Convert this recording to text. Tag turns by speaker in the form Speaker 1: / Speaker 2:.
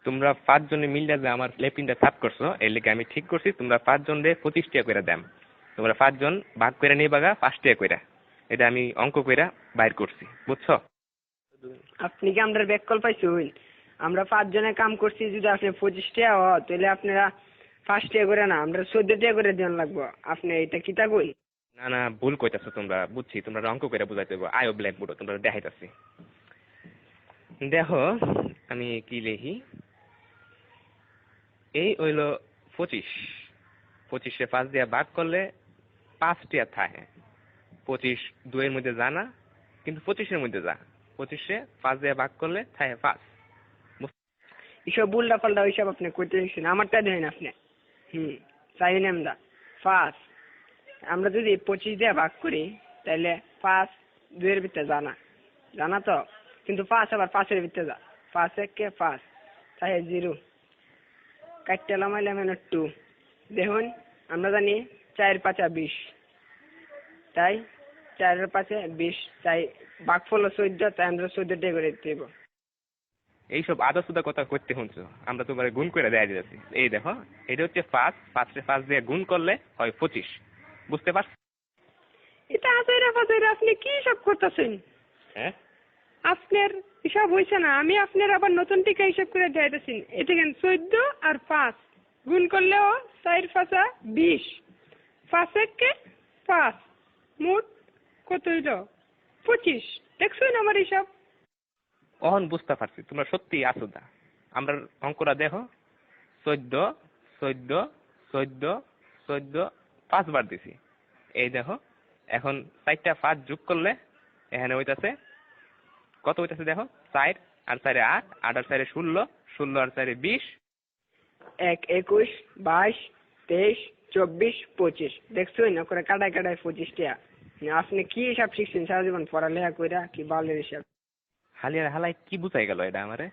Speaker 1: তোমরা 5 জনে মিলে যে আমার লেফটিনটা সাফ করছো এর লেগে আমি ঠিক করছি তোমরা 5 জনে 25 টাকা করে দাম। তোমরা 5 জন ভাগ করে নিবাগা 5 টাকা করে। এটা আমি অঙ্ক কইরা বাইর করছি, বুঝছো?
Speaker 2: আপনি কি আমরা ব্যাক কল পাইছুন? আমরা 5 জনে কাম করছি, যদি আপনি 25 টাকা হয় তাহলে আপনারা 5 টাকা করে না, আমরা 14 টাকা করে দেন লাগবো। আপনি এটা কিতা কই?
Speaker 1: না না, ভুল কইতাছো তোমরা, বুঝছি তোমরা অঙ্ক কইরা বুঝাইতে হবে। আয়ো ব্ল্যাক বোর্ড তোমরা দেখাইতাছি। দেখো আমি কি লিখি, এই হইল 25। 25-এ 5 দিয়া ভাগ করলে 5 টাকা থাকে। 25 2 এর মধ্যে জানা, কিন্তু 25-এর মধ্যে যা। 25-এ 5 দিয়া ভাগ করলে থাকে 5।
Speaker 2: এসব উল্টা পাল্টা ওইসব আপনি কইতে দিচ্ছেন, আমারটা দেন আপনি। চাইলেন আমরা 5, আমরা যদি 25 দিয়ে ভাগ করি তাহলে 5 2 এর ভিতরে জানা তো, কিন্তু 5 আবার 5 এর ভিতরে যা। 5 1 5 তাই 0 কাটতে লামাইলে মানে 2। দেখুন আমরা জানি 4 5 20, তাই 4 এর 5 20, তাই ভাগফল 14, তাই আমরা 14 টাকা করে দিতে হবে।
Speaker 1: এইসব আদা সুদা কথা করতে শুনছো, আমরা তোমার গুণ করে দেয়া দিতেছি। এই দেখো এটা হচ্ছে 5, 5-এ 5 দিয়ে গুণ করলে হয় 25, বুঝতে পারছো?
Speaker 2: এটা আজাইরা আপনি কি সব করতেছেন?
Speaker 1: হ্যাঁ,
Speaker 2: আপনার হিসাব হয়েছে না, আমি আপনার আবার নতুন টিকা হিসাব করে দেখাইতেছি। এটা কেন 14 আর 5 গুণ করলেও 4 5 20, 5 1 5, মোট কত হইল? 25। দেখছেন আমার হিসাব?
Speaker 1: অহন বুঝতে পারছি তোমরা সত্যি আসুদা। আমরা অঙ্কটা দেখো, 14 14 14 14 5 বার দিছি। এই দেখো এখন 4টা 5 যোগ করলে এখানে হইতাছে কত হইতাছে দেখো, 4 আর 4 8, 8 আর 4 16, 16 আর 4 20।
Speaker 2: 1 21 22 23 24 25। দেখছেন না করে কাটায় 25 টাকা। আপনি কি হিসাব শিখছেন সারা জীবন পড়ালেখা কইরা, কি বালের হিসাব?
Speaker 1: হালিয়ার হালাই কি বুঝাই গেল এটা আমারে?